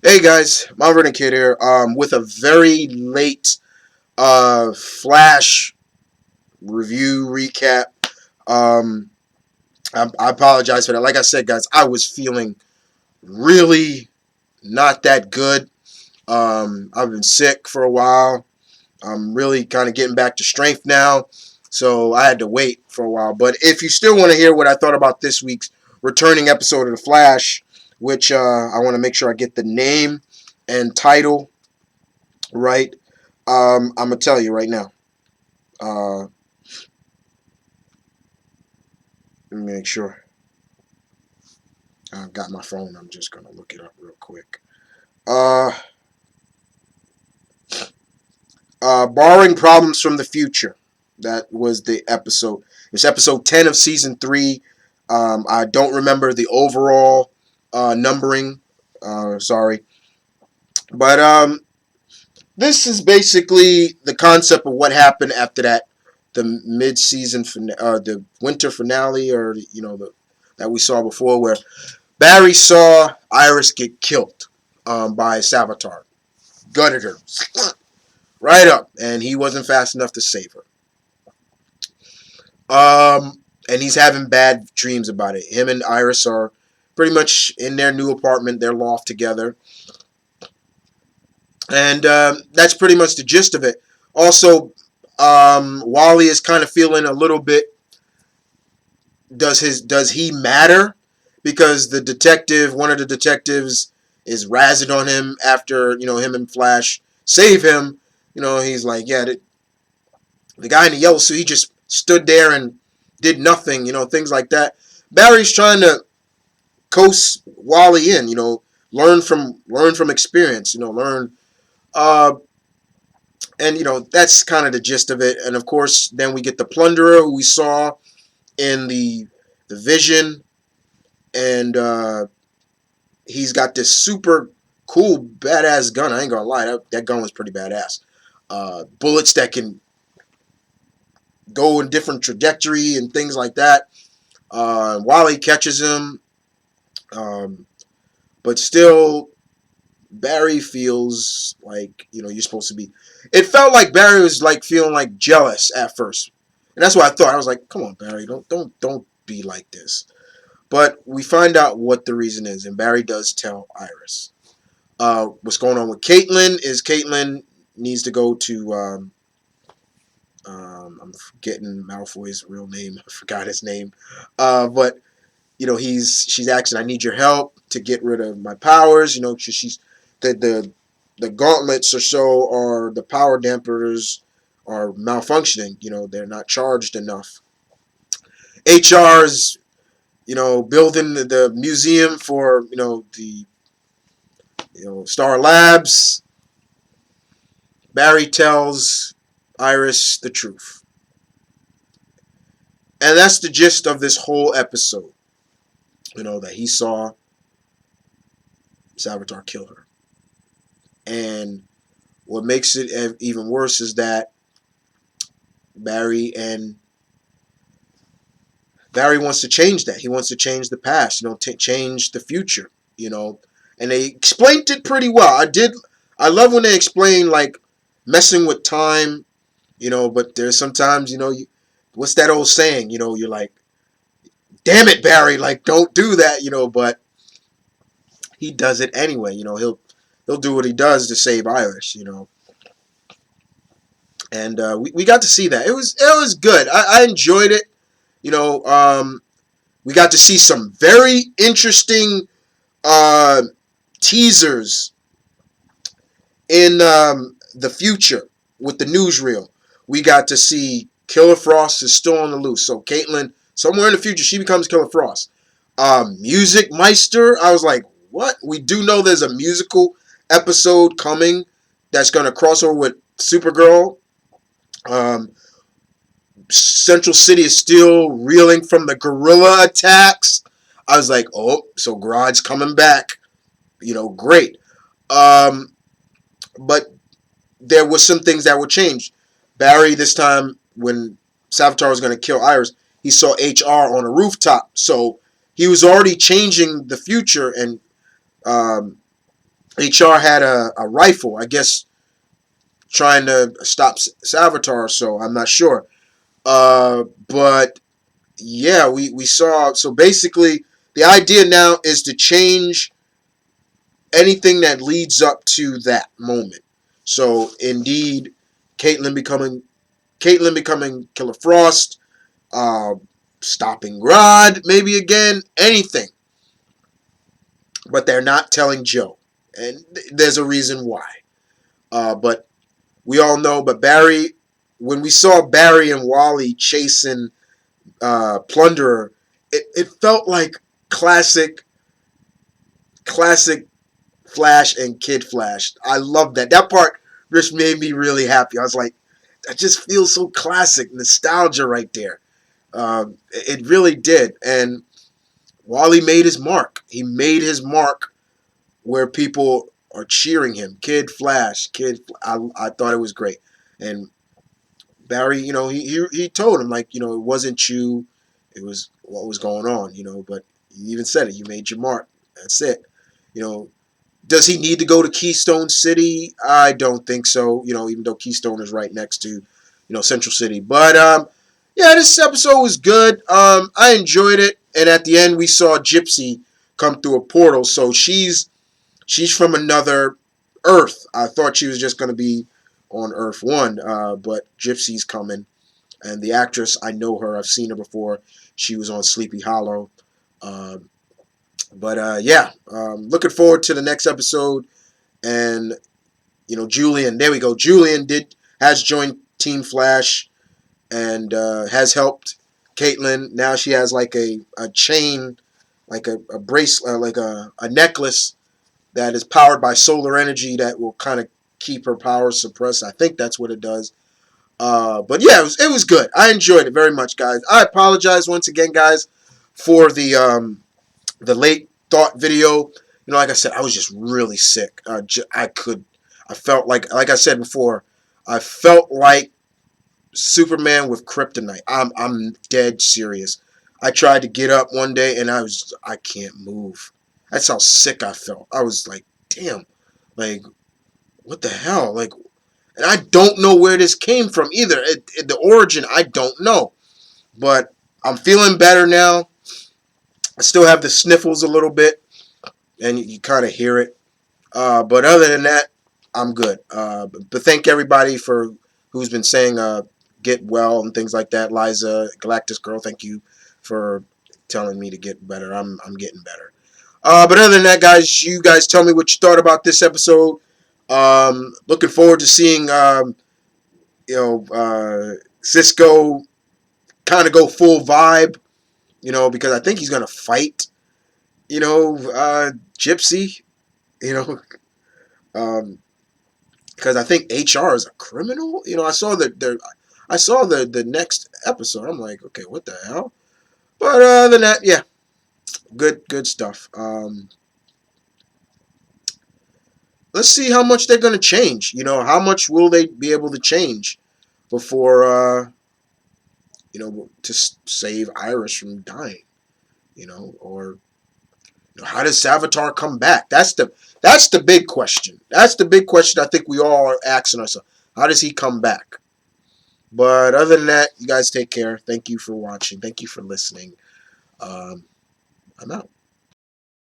Hey guys, Maverick Kid here. With a very late Flash review recap. Um, I apologize for that. Like I said, guys, I was feeling really not that good. I've been sick for a while. I'm really kind of getting back to strength now, so I had to wait for a while. But if you still want to hear what I thought about this week's returning episode of The Flash, which I want to make sure I get the name and title right. I'm gonna tell you right now. Let me make sure I got my phone. I'm just gonna look it up real quick. Uh, Borrowing problems from the future. That was the episode. It's episode 10 of season 3. I don't remember the overall numbering. Sorry, but this is basically the concept of what happened after that, the mid-season, the winter finale, or that we saw before, where Barry saw Iris get killed by Savitar, gutted her right up, and he wasn't fast enough to save her. And he's having bad dreams about it. Him and Iris are pretty much in their new apartment, their loft together, and that's pretty much the gist of it. Also, Wally is kind of feeling a little bit. Does he matter? Because one of the detectives, is razzing on him after him and Flash save him. He's like, yeah, the guy in the yellow suit, he just stood there and did nothing. Things like that. Barry's trying to coast Wally in. Learn from experience. Learn. Uh, and that's kind of the gist of it. And of course, then we get the Plunderer, who we saw in the Vision, and he's got this super cool, badass gun. I ain't gonna lie, that gun was pretty badass. Bullets that can go in different trajectory and things like that. Wally catches him, um, but still, Barry feels like you're supposed to be. It felt like Barry was like feeling like jealous at first, and that's what I thought. I was like, "Come on, Barry, don't be like this." But we find out what the reason is, and Barry does tell Iris. What's going on with Caitlin is Caitlin needs to go to. I'm forgetting Malfoy's real name. I forgot his name. But she's asking, I need your help to get rid of my powers. She's the gauntlets or so, or the power dampers are malfunctioning. They're not charged enough. HR's building the museum for the Star Labs. Barry tells Iris the truth. And that's the gist of this whole episode. That he saw Savitar kill her. And what makes it even worse is that Barry and Barry wants to change that. He wants to change the past, change the future, And they explained it pretty well. I love when they explain, like, messing with time, but there's sometimes, what's that old saying? You're like, damn it, Barry, like, don't do that, but he does it anyway. He'll do what he does to save Iris. And we got to see that. It was good. I enjoyed it. You know, um, we got to see some very interesting uh, teasers in the future with the newsreel. We got to see Killer Frost is still on the loose. So Caitlin, somewhere in the future, she becomes Killer Frost. Music Meister, I was like, what? We do know there's a musical episode coming that's going to cross over with Supergirl. Um, Central City is still reeling from the guerrilla attacks. I was like, oh, so Grodd's coming back. Great. Um, but there were some things that were changed. Barry, this time, when Savitar was going to kill Iris, he saw HR on a rooftop. So he was already changing the future and um, HR had a rifle, I guess, trying to stop Savitar. So I'm not sure. But yeah, we saw. So basically, the idea now is to change anything that leads up to that moment. So indeed, Caitlyn becoming Caitlyn becoming Killer Frost, uh, stopping Rod, maybe again, anything. But they're not telling Joe, and there's a reason why. But we all know. But Barry, when we saw Barry and Wally chasing Plunderer, it felt like classic, classic Flash and Kid Flash. I love that. That part just made me really happy. I was like, that just feels so classic, nostalgia right there. It really did. And Wally made his mark. He made his mark where people are cheering him. Kid Flash, I thought it was great. And Barry, he told him, like, it wasn't you, it was what was going on, but he even said it. You made your mark. That's it. You know, does he need to go to Keystone City? I don't think so. Even though Keystone is right next to, Central City. But yeah, this episode was good. I enjoyed it, and at the end we saw Gypsy come through a portal. So she's from another Earth. I thought she was just gonna be on Earth One, but Gypsy's coming, and the actress, I know her. I've seen her before. She was on Sleepy Hollow. Um, but yeah, looking forward to the next episode. And Julian, there we go. Julian has joined Team Flash and has helped Caitlyn. Now she has like a chain, like a brace, like a necklace that is powered by solar energy that will kind of keep her powers suppressed. I think that's what it does. But yeah, it was good. I enjoyed it very much, guys. I apologize once again, guys, for the late thought video. Like I said, I was just really sick. I felt like I said before, I felt like Superman with kryptonite. I'm dead serious. I tried to get up one day and I can't move. That's how sick I felt. I was like, damn, like what the hell, like, and I don't know where this came from either. The origin, I don't know, but I'm feeling better now. I still have the sniffles a little bit, and you kind of hear it. But other than that, I'm good. But thank everybody for who's been saying get well and things like that. Liza, Galactus Girl, thank you for telling me to get better. I'm getting better. But other than that, guys, you guys tell me what you thought about this episode. Looking forward to seeing Cisco kind of go full vibe. Because I think he's gonna fight. Gypsy. You know, um, because I think HR is a criminal. I saw the next episode. I'm like, okay, what the hell? But other than that, yeah, good stuff. Let's see how much they're gonna change. How much will they be able to change before to save Iris from dying? Or how does Savitar come back? That's the big question. That's the big question. I think we all are asking ourselves. How does he come back? But other than that, you guys take care. Thank you for watching. Thank you for listening. I'm out.